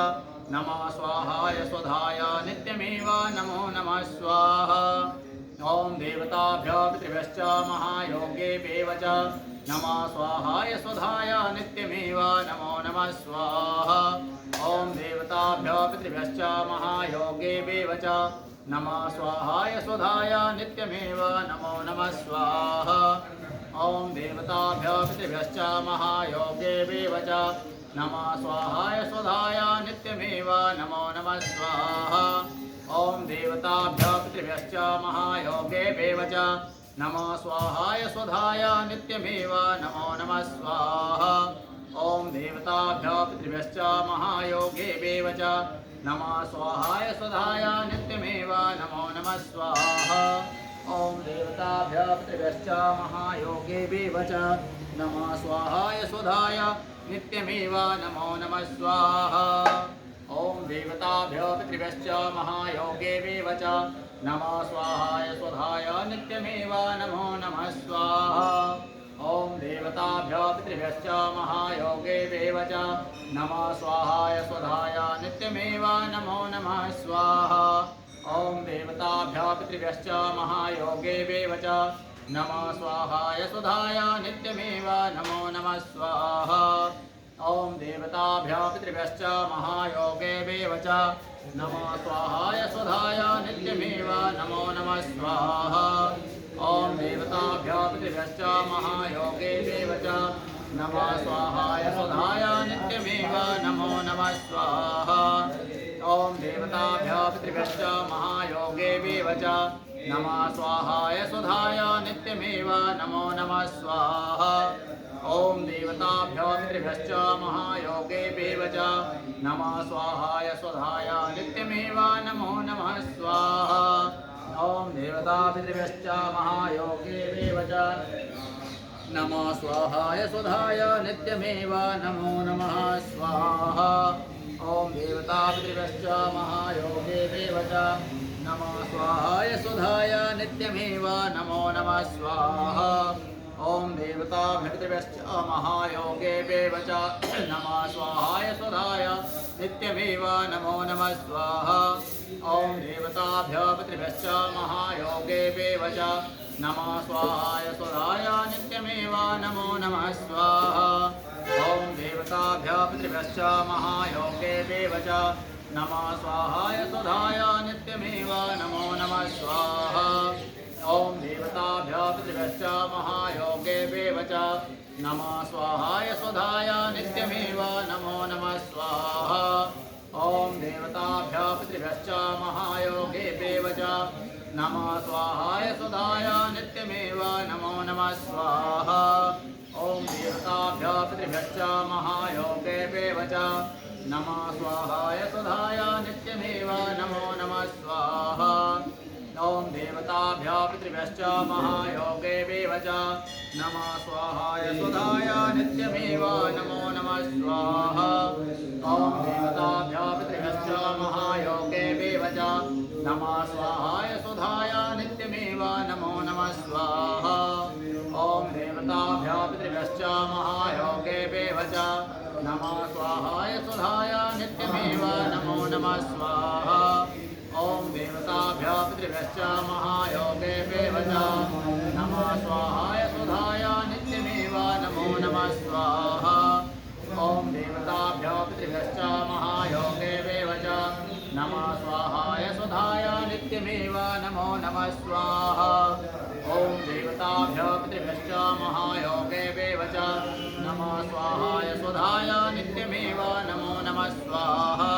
Speaker 1: नमः स्वाहाय स्वधाय नित्यमेव नमो नमः स्वाहा ॐ देवताभ्यः पितृभ्यश्च महायोगेभ्यः च नमः स्वाहाय स्वधाय नित्यमेव नमो नमः स्वाहा ॐ देवताभ्यः पितृभ्यश्च महायोगेभ्यः च नमः स्वाहाय स्वधाय नित्यमेव नमो नमः स्वाहा ॐ देवताभ्यः पितृभ्यश्च महायोगेवेव च नमः स्वाहाय स्वधाय नित्यमेव नमो नमः स्वाहा ॐ देवताभ्यः पितृभ्यश्च महायोगेवेव च नमः स्वाहाय स्वधाय नित्यमेव नमो नमः स्वाहा ॐ देवताभ्यः पितृभ्यश्च महायोगेवेव च नमः स्वाहाय स्वधाय नित्यमेव नमो नमः स्वाहा ॐ देवताभ्यः पितृभ्यश्च महायोगेवेव च नमः स्वाहाय स्वधाय नित्यमेव नमो नमः स्वाहा ॐ देवताभ्यः पितृभ्यश्च महायोगेवेव च नमः स्वाहाय स्वधाय नित्यमेव नमो नमः स्वाहा ॐ देवताभ्यः पितृभ्यश्च महायोगेवेव च नमः स्वाहाय स्वधाय नित्यमेव नमो नमः स्वाहा ॐ देवताभ्यः पितृभ्यश्च महायोगेवेव च नमः स्वाहाय स्वधाय नित्यमेव नमो नमः स्वाहा ॐ देवताभ्यः पितृभ्यश्च महायोगेवेव च नमः स्वाहाय स्वधाय नित्यमेव नमो नमः स्वाहा ॐ देवताभ्यः पितृभ्यश्च महायोगेवेव च नमः स्वाहाय स्वधाय नित्यमेव नमो नमः स्वाहा ॐ देवताभ्यः पितृभ्यश्च महायोगेवेव च नमः स्वाहाय स्वधाय नित्यमेव नमो नमः स्वाहा ॐ देवताभ्यः पितृभ्यश्च महायोगेवेव च नमः स्वाहाय स्वधाय नित्यमेव नमो नमः स्वाहा ॐ देवतापितृभ्यश्च महायोगेवेव च नमः स्वाहाय स्वधाय नित्यमेव नमो नमः स्वाहा ॐ देवतापितृभ्यश्च महायोगेवेव च नमः स्वाहाय स्वधाय नित्यमेव नमो नमः स्वाहा ॐ देवतापितृभ्यश्च महायोगेवेव च नमः स्वाहाय स्वधाय नित्यमेव नमो नमः स्वाहा ॐ देवताभ्यः पितृभ्यश्च महायोगेवेव च नमः स्वाहाय स्वधाय नित्यमेव नमो नमः स्वाहा ॐ देवताभ्यः पितृभ्यश्च महायोगेवेव च नमः स्वाहाय स्वधाय नित्यमेव नमो नमः स्वाहा ॐ देवताभ्यः पितृभ्यश्च महायोगेवेव च नमः स्वाहाय स्वधाय नित्यमेव नमो नमः स्वाहा ॐ देवताभ्यः पितृभ्यश्च महायोगेवेव च नमः स्वाहाय स्वधाय नित्यमेव नमो नमः स्वाहा ॐ देवताभ्यः पितृभ्यश्च महायोगेवेव च नमः स्वाहाय स्वधाय नित्यमेव नमो नमः स्वाहा ॐ देवताभ्यः पितृभ्यश्च महायोगेवेव च नमः स्वाहाय स्वधाय नित्यमेव नमो नमः स्वाहा ॐ देवताभ्यः पितृभ्यश्च महायोगेवेव च नमः स्वाहाय स्वधाय नित्यमेव नमो नमः स्वाहा ॐ देवताभ्यः पितृभ्यश्च महायोगेवेव च नमः स्वाहाय स्वधाय नित्यमेव नमो नमः स्वाहा ॐ देवताभ्यः पितृभ्यश्च महायोगेवेव च नमः स्वाहाय स्वधाय नित्यमेव नमो नमः स्वाहा ॐ देवताभ्यः पितृभ्यश्च महायोगेवेव च नमः स्वाहाय स्वधाय नित्यमेव नमो नमः स्वाहा ॐ देवताभ्यः पितृभ्यश्च महायोगेवेव च नमः स्वाहाय स्वधाय नित्यमेव नमो नमः स्वाहा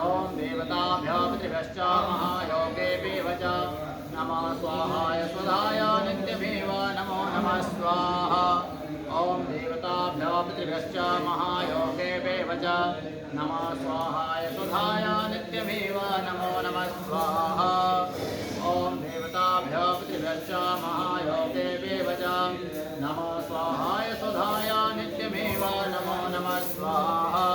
Speaker 1: ॐ देवताभ्यः पितृभ्यश्च महायोगेवेव च नमः स्वाहाय स्वधाय नित्यमेव नमो नमः स्वाहा ॐ देवताभ्यः पितृभ्यश्च महायोगेवेव च नमः स्वाहाय स्वधाय नित्यमेव नमो नमः स्वाहा ॐ देवताभ्यः पितृभ्यश्च महायोगेवेव च नमः स्वाहाय स्वधाय नित्यमेव नमो नमः स्वाहा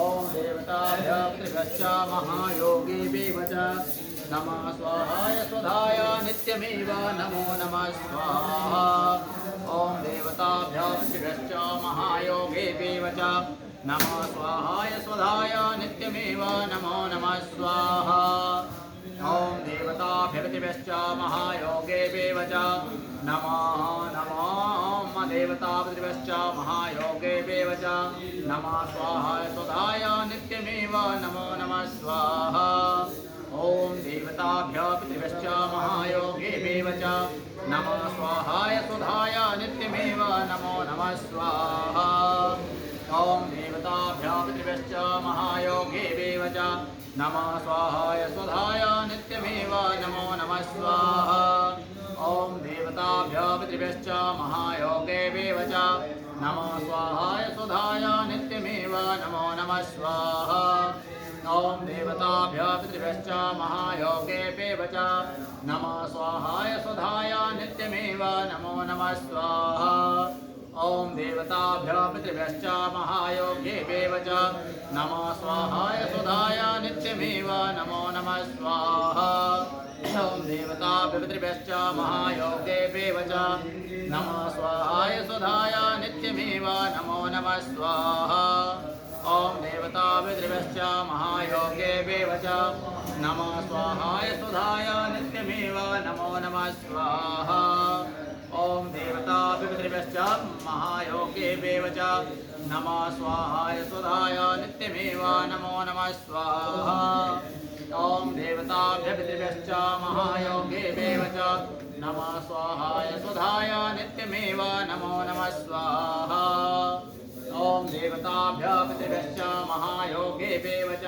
Speaker 1: ॐ देवताभ्यः पितृभ्यश्च महायोगेवेव च नमः स्वाहाय स्वधाय नित्यमेव नमो नमः स्वाहा ॐ देवताभ्यः पितृभ्यश्च महायोगेवेव च नमः स्वाहाय स्वधाय नित्यमेव नमो नमः स्वाहा ॐ देवताभ्यः पितृभ्यश्च महायोगेवेव च नमः देवतापितृभ्यश्च महायोगेवेव च नमः स्वाहाय स्वधाय नित्यमेव नमो नमः स्वाहा ॐ देवताभ्यः पितृभ्यश्च महायोगेभ्यः च नमः स्वाहाय सुधाय नित्यमेव नमो नमः स्वाहा ॐ देवताभ्यः पितृभ्यश्च महायोगेभ्यः च नमः स्वाहाय सुधाय नित्यमेव नमो नमः स्वाहा ॐ देवताभ्यः पितृभ्यश्च महायोगेभ्यः च नमः स्वाहाय सुधाय नित्यमेव नमो नमः स्वाहा ॐ देवताभ्यः पितृभ्यश्च महायोगेभ्यः च नमः स्वाहाय सुधाय नित्यमेव नमो नमः स्वाहा ॐ देवताभ्यः पितृभ्यश्च महायोगेभ्यः च नमः स्वाहाय सुधाय नित्यमेव नमो नमः स्वाहा ॐ देवताभ्यः पितृभ्यश्च महायोगेभ्यः च नमः स्वाहाय सुधाय नित्यमेव नमो नमः स्वाहा ॐ देवताभ्यः पितृभ्यश्च महायोगेभ्यः च नमः स्वाहाय सुधाय नित्यमेव नमो नमः स्वाहा ॐ देवताभ्यः पितृभ्यश्च महायोगेभ्यः च नमः स्वाहाय सुधाय नित्यमेव नमो नमः स्वाहा ॐ देवताभ्यः पितृभ्यश्च महायोगेभ्यः च नमः स्वाहाय सुधाय नित्यमेव नमो नमः स्वाहा ॐ देवताभ्यः पितृभ्यश्च महायोगेभ्यः च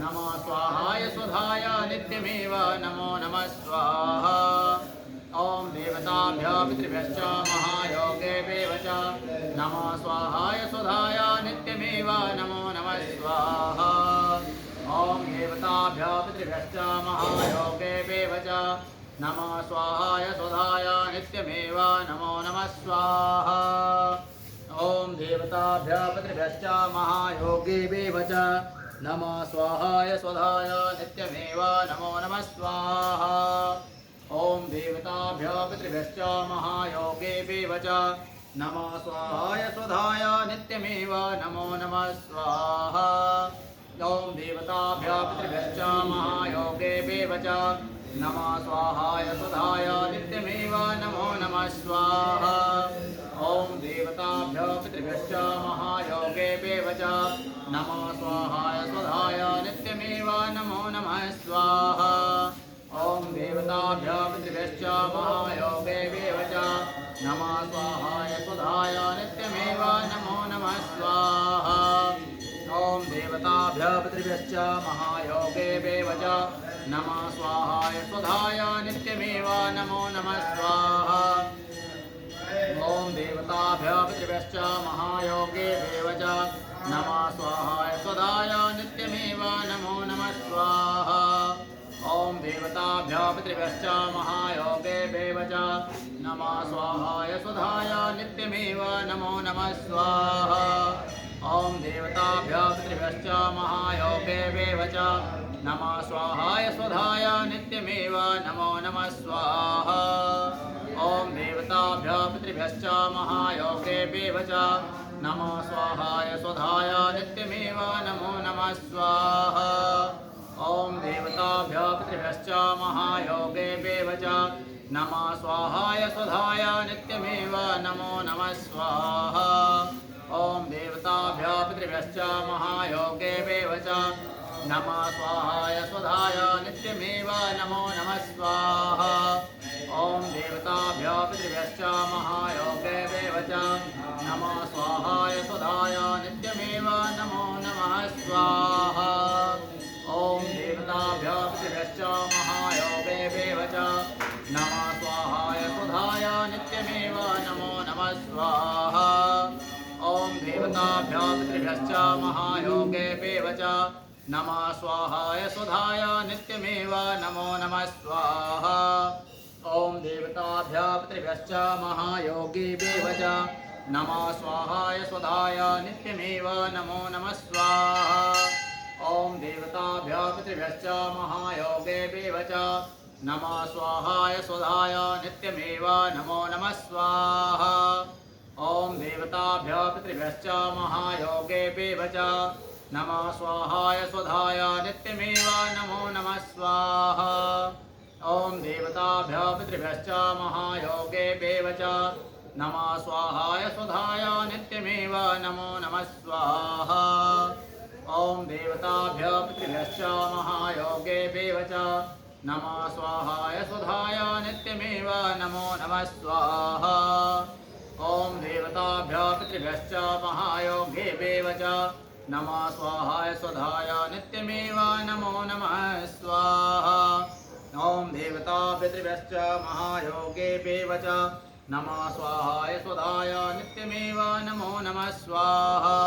Speaker 1: नमः स्वाहाय सुधाय नित्यमेव नमो नमः स्वाहा ॐ देवताभ्यः पितृभ्यश्च महायोगेभ्यः च नमः स्वाहाय सुधाय नित्यमेव नमो नमः स्वाहा ॐ देवताभ्यः पितृभ्यश्च महायोगेभ्यः च नमः स्वाहाय सुधाय नित्यमेव नमो नमः स्वाहा ॐ देवताभ्यः पितृभ्यश्च महायोगेभ्यः च नमः स्वाहाय सुधाय नित्यमेव नमो नमः स्वाहा ॐ देवताभ्यः पितृभ्यश्च महायोगेभ्यः च नमः स्वाहाय सुधाय नित्यमेव नमो नमः स्वाहा ॐ देवताभ्यः पितृभ्यश्च महायोगेभ्यः च नमः स्वाहाय सुधाय नित्यमेव नमो नमः स्वाहा ॐ देवताभ्यः पितृभ्यश्च महायोगेभ्यः च नमः स्वाहाय सुधाय नित्यमेव नमो नमः स्वाहा ॐ देवताभ्यः पितृभ्यश्च महायोगेभ्यः च नमः स्वाहाय सुधाय नित्यमेव नमो नमः स्वाहा ॐ देवताभ्यः पितृभ्यश्च महायोगेभ्यः च नमः स्वाहाय सुधाय नित्यमेव नमो नमः स्वाहा ॐ देवताभ्यः पितृभ्यश्च महायोगेभ्यः च नमः स्वाहाय सुधाय नित्यमेव नमो नमः स्वाहा ॐ देवताभ्यः पितृभ्यश्च महायोगेभ्यः च नमः स्वाहाय सुधाय नित्यमेव नमो नमः स्वाहा ॐ देवताभ्यः पितृभ्यश्च महायोगेभ्यः च नमः स्वाहाय सुधाय नित्यमेव नमो नमः स्वाहा ॐ देवताभ्यः पितृभ्यश्च महायोगेभ्यः च नमः स्वाहाय सुधाय नित्यमेव नमो नमः स्वाहा ॐ देवताभ्यः पितृभ्यश्च महायोगेभ्यः च नमः स्वाहाय सुधाय नित्यमेव नमो नमः स्वाहा ॐ देवताभ्यः पितृभ्यश्च महायोगेभ्यः च नमः स्वाहाय सुधाय नित्यमेव नमो नमः स्वाहा ॐ देवताभ्यः पितृभ्यश्च महायोगेभ्यः च नमः स्वाहाय सुधाय नित्यमेव नमो नमः स्वाहा ॐ देवताभ्यः पितृभ्यश्च महायोगेभ्यः च नमः स्वाहाय सुधाय नित्यमेव नमो नमः स्वाहा ॐ देवताभ्यः पितृभ्यश्च महायोगेभ्यः च नमः स्वाहाय सुधाय नित्यमेव नमो नमः स्वाहा ॐ देवताभ्यः पितृभ्यश्च महायोगेभ्यः च नमः स्वाहाय सुधाय नित्यमेव नमो नमः स्वाहा ॐ देवताभ्यः पितृभ्यश्च महायोगेभ्यः च नमः स्वाहाय सुधाय नित्यमेव नमो नमः स्वाहा ॐ देवताभ्यः पितृभ्यश्च महायोगेभ्यः च नमः स्वाहाय सुधाय नित्यमेव नमो नमः स्वाहा ॐ देवताभ्यः पितृभ्यश्च महायोगेभ्यः च नमः स्वाहाय सुधाय नित्यमेव नमो नमः स्वाहा ॐ देवताभ्यः पितृभ्यश्च महायोगेभ्यः च नमः स्वाहाय सुधाय नित्यमेव नमो नमः स्वाहा ॐ देवताभ्यः पितृभ्यश्च महायोगेभ्यः च नमः स्वाहाय सुधाय नित्यमेव नमो नमः स्वाहा ॐ देवता पितृभ्यश्च महायोगेभ्यः च नमः स्वाहाय सुधाय नित्यमेव नमो नमः स्वाहा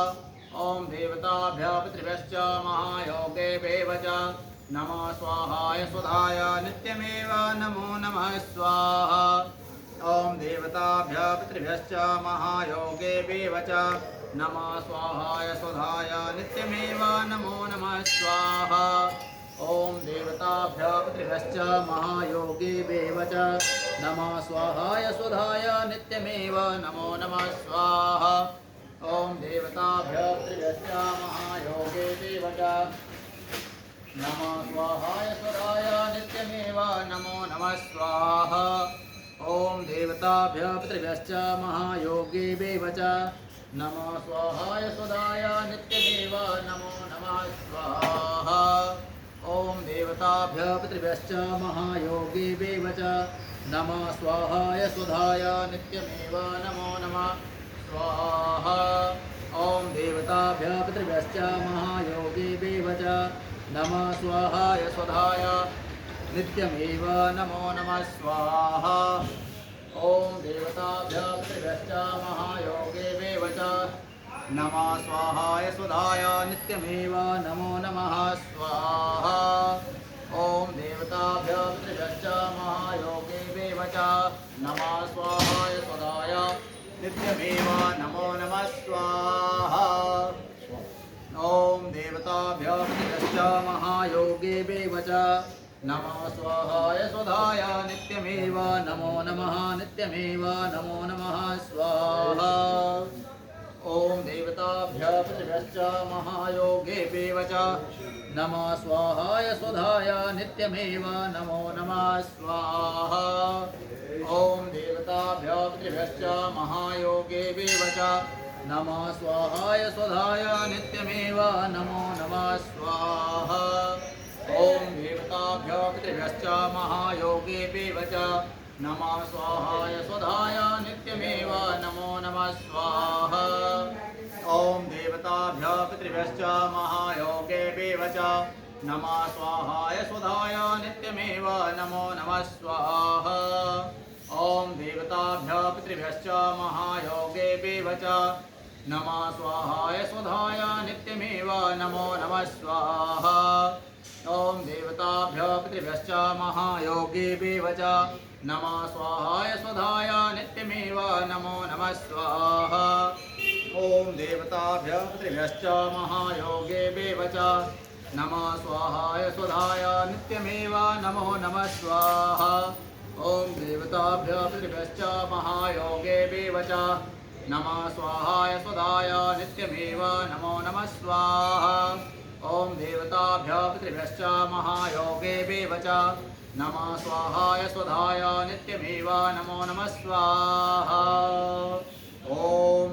Speaker 1: ॐ देवताभ्यः पितृभ्यश्च महायोगेभ्यः च नमः स्वाहाय सुधाय नित्यमेव नमो नमः स्वाहा ॐ देवताभ्यः पितृभ्यश्च महायोगेभ्यः च नमः स्वाहाय सुधाय नित्यमेव नमो नमः स्वाहा ॐ देवताभ्यः पितृभ्यश्च महायोगेभ्यः च नमः स्वाहाय सुधाय नित्यमेव नमो नमः स्वाहा ॐ देवताभ्यः पितृभ्यश्च महायोगेभ्यः च नमः स्वाहाय सुधाय नित्यमेव नमो नमः स्वाहा ॐ देवताभ्यः पितृभ्यश्च महायोगेभ्यः च नमः स्वाहाय सुधाय नित्यमेव नमो नमः स्वाहा ॐ देवताभ्यः पितृभ्यश्च महायोगेभ्यः च नमः स्वाहाय सुधाय नित्यमेव नमो नमः स्वाहा ॐ देवताभ्यः पितृभ्यश्च महायोगेभ्यः च नमः स्वाहाय सुधाय नित्यमेव नमो नमः स्वाहा ॐ देवताभ्यः पितृभ्यश्च महायोगेभ्यः च नमः स्वाहाय सुधाय नित्यमेव नमो नमः स्वाहा ॐ देवताभ्यः पितृभ्यश्च महायोगेभ्यः च नमः स्वाहाय सुधाय नित्यमेव नमो नमः स्वाहा ॐ देवताभ्यः पितृभ्यश्च महायोगेभ्यः च नमः स्वाहाय सुधाय नित्यमेव नमो नमः नित्यमेव नमो नमः स्वाहा ॐ देवताभ्यः पितृभ्यश्च महायोगेभ्यः च नमः स्वाहाय सुधाय नित्यमेव नमो नमः स्वाहा ॐ देवताभ्यः पितृभ्यश्च महायोगेभ्यः च नमः स्वाहाय सुधाय नित्यमेव नमो नमः स्वाहा ॐ देवताभ्यः पितृभ्यश्च महायोगेभ्यः च नमः स्वाहाय सुधाय नित्यमेव नमो नमः स्वाहा ॐ देवताभ्यः पितृभ्यश्च महायोगेभ्यः च नमः स्वाहाय सुधाय नित्यमेव नमो नमः स्वाहा ॐ देवताभ्यः पितृभ्यश्च महायोगेभ्यः च नमः स्वाहाय सुधाय नित्यमेव नमो नमः स्वाहा ॐ देवताभ्यः पितृभ्यश्च महायोगेभ्यः च नमः स्वाहाय सुधाय नित्यमेव नमो नमः स्वाहा ॐ देवताभ्यः पितृभ्यश्च महायोगेभ्यः च नमः स्वाहाय सुधाय नित्यमेव नमो नमः स्वाहा ॐ देवताभ्यः पितृभ्यश्च महायोगेभ्यः च नमः स्वाहाय सुधाय नित्यमेव नमो नमः स्वाहा ॐ देवताभ्यः पितृभ्यश्च महायोगेभ्यः च नमः स्वाहाय सुधाय नित्यमेव नमो नमः स्वाहा ॐ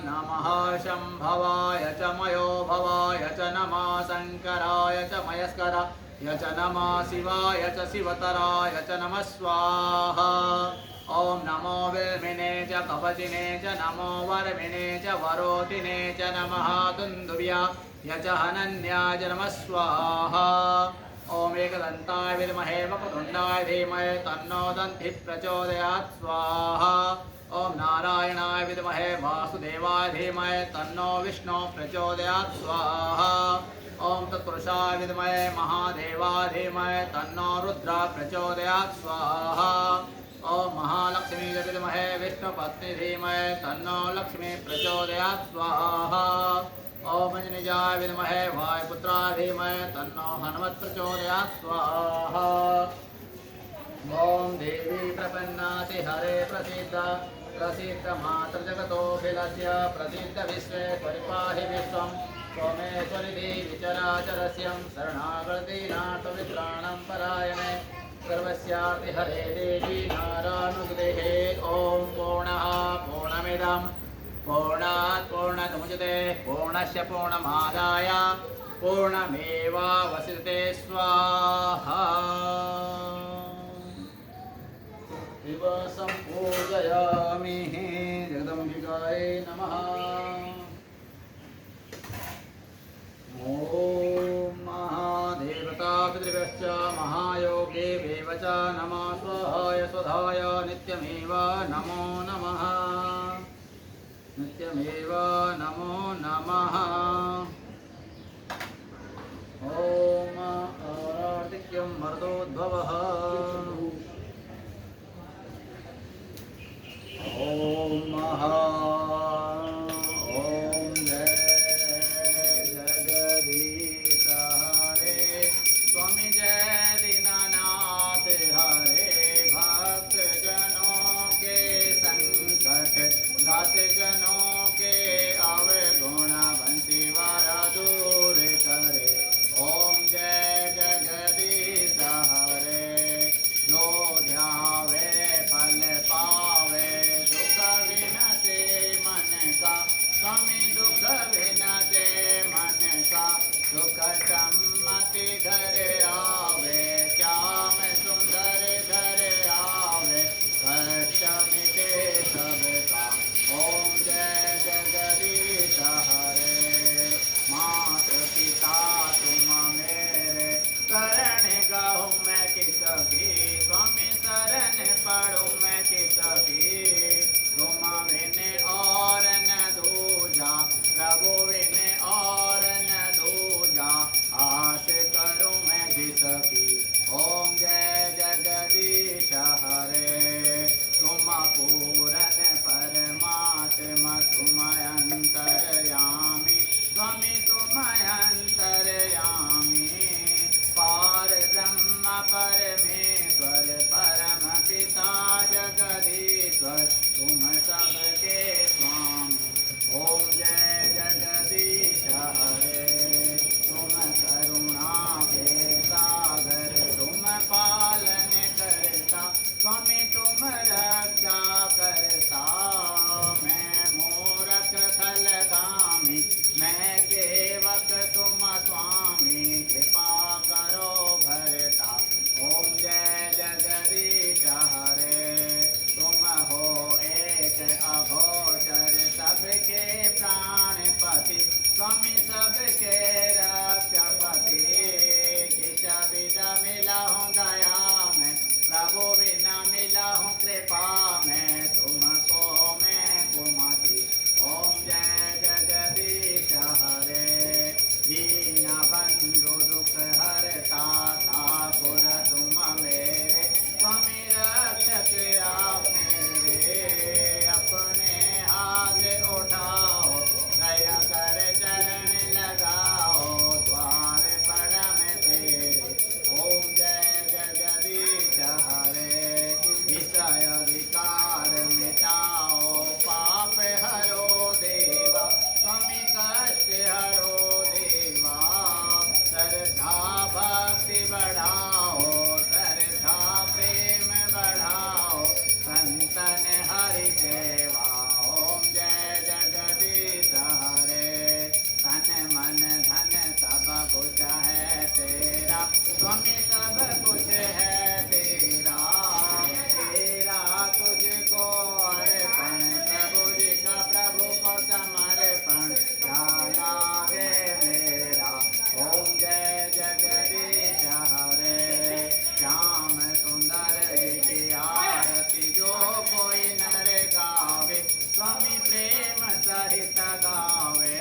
Speaker 1: नमः शम्भवाय च मयो भवाय च नमः शङ्कराय च मयस्कराय च नमः शिवाय च शिवतराय च नमः स्वाहा ॐ नमो विल्मिने च कवचिने च नमो वर्मिणे च वरोतिने च नमः दुन्दुभ्याय च हनन्याय च नमः स्वाहा ॐ एकदन्ताय विद्महे वक्रतुण्डाय धीमहि तन्नो दन्तिः प्रचोदयात् स्वाहा ॐ नारायणाय विद्महे वासुदेवाय धीमहि तन्नो विष्णुः प्रचोदयात् स्वाहा ॐ तत्पुरुषाय विद्महे महादेवाय धीमहि तन्नो रुद्रः प्रचोदयात् स्वाहा ॐ महालक्ष्मी विद्महे विष्णुपत्नी धीमहि तन्नो लक्ष्मी प्रचोदयात् स्वाहा ॐ अंजनीजाय विद्महे वायुपुत्राय धीमहि तन्नो हनुमत् प्रचोदयात् स्वाहा ॐ देवी प्रपन्नाति हरे प्रसीद प्रसीद मातृजगतोऽखिलस्य प्रसीद विश्वेश्वरि पाहि विश्वं सोमेश्वरि देवी चराचरस्यं शरणागतिनाथवित्राणं परायणे सर्वस्यार्ति हरे देवी नारायणुदेहे ॐ पूर्णः पूर्णमिदं पूर्णात् पूर्णमुदच्यते पूर्णमेवावशिष्यते पूर्णस्य पूर्णमादाय पूर्णमेवावशिष्यते स्वाहा शिव सम्पूजयामि जगदम्बिकायै नमः ॐ महादेवता पितृभ्यश्च महायोगेभ्येव च नमः स्वहाय स्वधाय नित्यमेव नमो नमः नित्यमेव नमो नमः ॐ आर्तिक्यं मर्दोद्भवः ॐ महा जनों के अवगुण बंसीवारा दूर करे ओम जय जगदीश हरे जो ध्यावे फल पावे दुख विनते मन का स्वामी दुख विनते मन का सुख सम्मति घर आवे श्याम सुंदर घर आवे कष्ट मिटे सबका ओम जय जगदीश हरे मात पिता तुम मेरे शरण गाऊं मैं किसकी स्वामी शरण पढ़ूं मैं किसकी तुम विन और न दूजा प्रभु विन और न दूजा आश करूं मैं जिसकी ओम जय जगदीश हरे तुम पूरन परमात्मा तुम अंतरयामी स्वामी तुम अंतरयामी पार ब्रह्म परमेश्वर परम पिता जगदीश्वर तुम सबके स्वामी ओम जय जगदीश हरे तुम करुणा के सागर तुम पालन करता स्वामी तुम रक्षा करता मैं मूरख खलगामी मैं सेवक तुम स्वामी कृपा करो भरता ओम जय जगदीश हरे तुम हो एक अघोषर सबके प्राणपति स्वामी सबके रक्षपति किस विध मिला हूँ दया में प्रभु बिना मिला हूँ कृपा में तुमको मैं कुमति ओम जय जगदीश हरे दीन बंधु दुख हरता ठाकुर तुम मेरे स्वामी रक्षक आप मेरे अपने हाथ उठाओ दया कर चरण लगाओ द्वार परम तेरे ओम जय जगदीश हरे विषय विकार मिटाओ पाप हरो देवा स्वामी कष्ट हरो देवा श्रद्धा भक्ति बढ़ाओ श्रद्धा प्रेम बढ़ाओ संतन हरि सेवा ओम जय जगदीश हरे तन मन धन सब कुछ है तेरा स्वामी सब कुछ है तेरा तेरा तुझको अर्पण प्रभु जी का प्रभु को समर्पण क्या लागे मेरा ओम जय जगदीश हरे श्याम सुंदर जी की आरती जो कोई नर गावे स्वामी प्रेम सहित गावे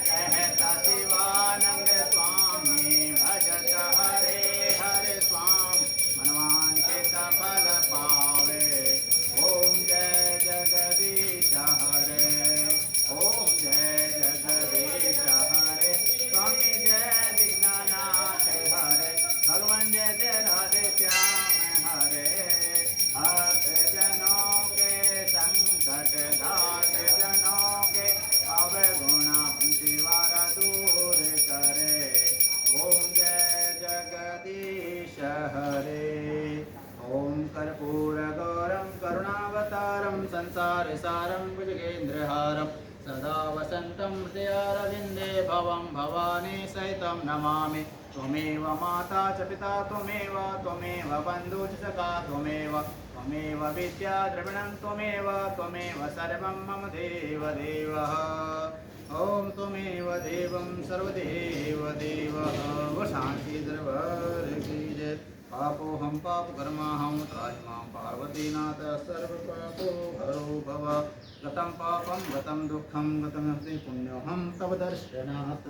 Speaker 1: कहता शिवानंद स्वामी भजत हरे हरे स्वामी मनवांचित फल पावे ओम जय जगदीश हरे ओम जय जगदीश हरे स्वामी जय दीनानाथ हरे भगवान जय जय राधे श्याम हरे भक्त जनों के संकट दास जनों के अवगुण बंसीवारा दूर करे ओम जय जगदीश हरे ओम कर्पूर गौरम करुणावतारम संसार सारम भुजगेन्द्रहारम सदा वसन्तं हृदयारविन्दे भवं भवानी सहितं नमामि त्वमेव माता च पिता त्वमेव बन्धु च सखा त्वमेव विद्या द्रविणं त्वमेव सर्वं मम देवदेवः ॐ त्वमेव देवं सर्वदेव देवः शान्ति दरबार की जय। पापोऽहं पापकर्माहं त्राहि मां पार्वतीनाथ सर्वपापो हरो भव गतं पापं गतं दुःखं गतमस्ति पुण्योऽहं तव दर्शनात्।